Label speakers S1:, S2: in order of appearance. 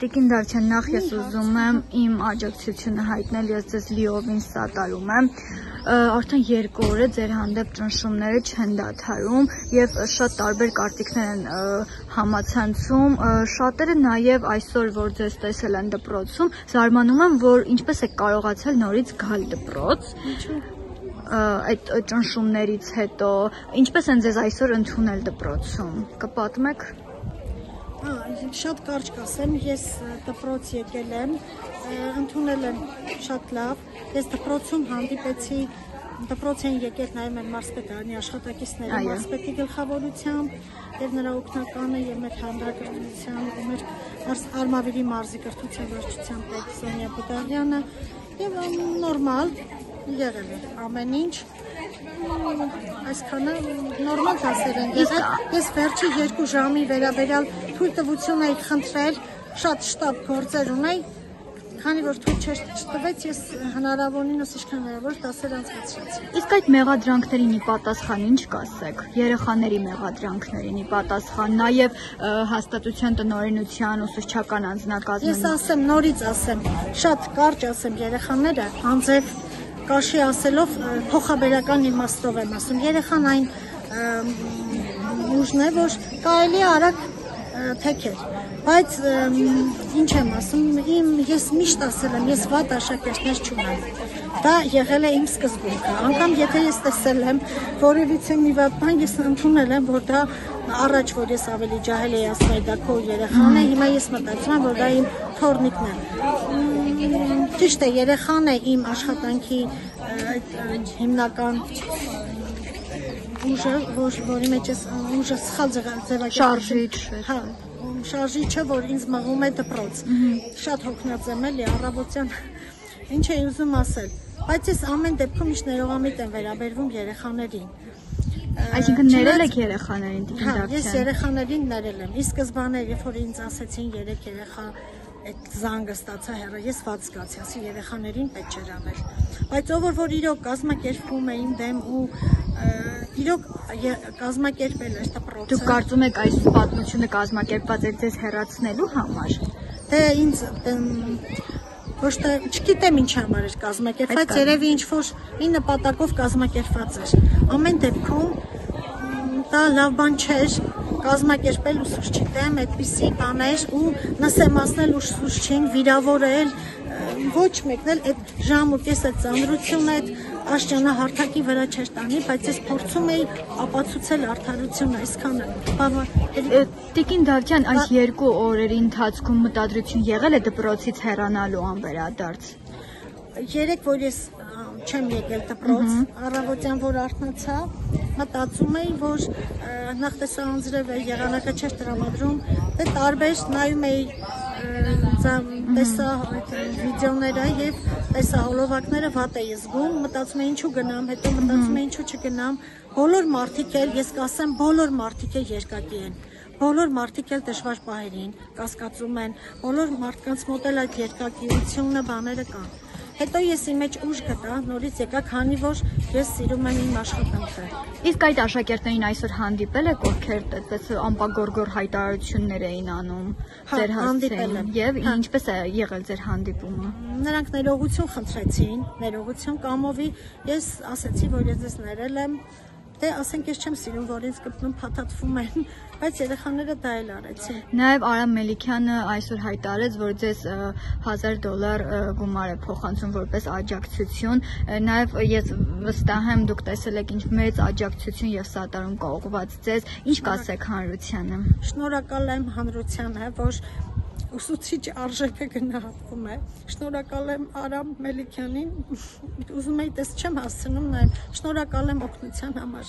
S1: Տիկին Դավթյան, նախ ես ուզում եմ իմ աջակցությունը հայտնել, ես ձեզ լիովին սատարում եմ։ Արդեն 2 օր է ձեր հանդեպ ճնշումները չեն դադարում եւ շատ տարբեր կարծիքներ են համացանցում։ Շատերը նաեւ այսօր, որ ձեզ տեսել են դպրոցում, զարմանում են, որ ինչպես եք կարողացել նորից գալ դպրոց։ Այդ ճնշումներից հետո ինչպես են ձեզ այսօր ընդունել դպրոցում։ Կպատմեք։
S2: Շատ կարճ կասեմ, ես դպրոց եկել եմ, ընդունել եմ շատ լավ, ես դպրոցում հանդիպեցի, դպրոց են եկել նաև մեր մարզպետարանի աշխատակիցները, մարզպետի գլխավորությամբ և նրա օգնականը և մեր հանրակրթության, մեր Արմավիրի մարզի կրթության վարչության պետ Սոնյա Բուդաղյանը և նորմալ եղել է ամեն ինչ, այսքանը նորմալ դասեր են եղել, ես վերջի 2 ժամի վերաբերյալ թույլտվություն էի խնդրել, շատ շտապ գործեր ունեի, քանի որ թույլ չտվեց, ես հնարավորինս ինչքան հնարավոր դասեր անցկացրեցի։
S1: Իսկ այդ մեղադրանքներին ի պատասխան ինչ կասեք, երեխաների մեղադրանքներին ի պատասխան, նաև հաստատության տնօրինության ուսուցչական անձնակազմի։
S2: Ես ասեմ, նորից ասեմ, շատ կարճ ասեմ, երեխաները անձև կաշի ասելով փոխաբերական իմաստով եմ ասում, երեխան այն ուժն է, որ կարելի է արագ թեքել, բայց ինչ եմ ասում, ես միշտ ասել եմ, ես վատ աշակերտներ չունեմ, դա եղել է իմ սկզբունքը, անգամ եթե ես տեսել եմ որևիցե մի վատ բան, ես ընդունել եմ, որ դա առաջ, որ ես ավելի ջահել էի ասում, դա քո երեխան է, հիմա ես մտածում եմ, որ դա իմ թորնիկն է, ճիշտ է, երեխան է իմ աշխատանքի հիմնական ուժը, որի մեջ ես ուժը սխալ ձևակերպել, շարժիչը, որ ինձ մղում է դպրոց, շատ հոգնած եմ էլի, առավոտյան, ինչ էի ուզում ասել, բայց ես ամեն դեպքում միշտ ներողամիտ եմ վերաբերվում երեխաներին։
S1: Այսինքն ներել եք երեխաներին, Տիկին Դավթյան։
S2: Ես երեխաներին ներել եմ, ի սկզբանե, երբ որ ինձ ասեցին 3 երեխա այդ զանգը ստացա հեռը, ես ված զգացի, ասի երեխաներին պետք չէր անել, բայց ով որ իրոք կազմակերպվում է իմ դեմ ու իրոք կազմակերպել էր դպրոցը։
S1: Դուք կարծում եք այս պատմությունը կազմակերպված էր ձեզ հեռացնելու համար։
S2: Դե ինձ ոչ թե չգիտեմ ինչ համար էր կազմակերպված, երևի ինչ-որ մի նպատակով կազմակերպված էր։ Ամեն դեպքում դա լավ բան չէր կազմակերպել ուսուցչի դեմ այդպիսի բաներ ու նսեմացնել ուսուցչին, վիրավորել, ոչ մեկն էլ այդ ժամ ու կես այդ ծանրությունը, այդ աշճանահարթակի վրա չէր տանի, բայց ես փորձում էի ապացուցել արդարությունը, այսքանը։
S1: Տիկին Դավթյան, այս 2 օրերի ընթացքում մտադրություն եղել է դպրոցից հեռանալու անվերադարձ։
S2: 3 որ ես չեմ եկել դպրոց, առավոտյան որ արթնացա, մտածում էի, որ նախ տեսա անձրև է, եղանակը չէր տրամադրում, դե տարբեր նայում էի, տեսա վիդեոները և տեսա հոլովակները վատ էի զգում, մտածում էի ինչու գնամ, հետո մտածում էի ինչու չգնամ, բոլոր մարդիկ էլ, ես կասեմ, բոլոր մարդիկ էլ երկակի են, բոլոր մարդիկ էլ դժվար պահերին կասկածում են, բոլոր մարդկանց մոտ էլ այդ երկակիությունը բաները կան։ Հետո ես իմ մեջ ուժ գտա, նորից եկա, քանի որ ես սիրում եմ իմ աշխատանքը։
S1: Իսկ այդ աշակերտներին այսօր հանդիպել եք, ովքեր այդպես անպագորգոր հայտարարություններ էին անում ձեր հասցեին, եւ ինչպես է եղել ձեր հանդիպումը։
S2: Նրանք ներողություն խնդրեցին, ներողություն կամովի, ես ասեցի, որ ես ձեզ ներել եմ, դե ասենք ես չեմ սիրում, որ ինձ կպնում փաթաթվում են, բայց երեխաները դա էլ արեցին։
S1: Նաև Արամ Մելիքյանը այսօր հայտարարեց, որ ձեզ $1000 գումար է փոխանցում որպես աջակցություն, նաև ես վստահ եմ դուք տեսել եք ինչ մեծ աջակցություն եւ սատարում կա ուղղված ձեզ, ինչ կասեք հանրությանը։
S2: Շնորհակալ եմ հանրությանը, որ ուսուցիչ արժեքը գնահատվում է, շնորհակալ եմ Արամ Մելիքյանին, ուզում էի տես չեմ հասցնում նաև, շնորհակալ եմ օգնության համար։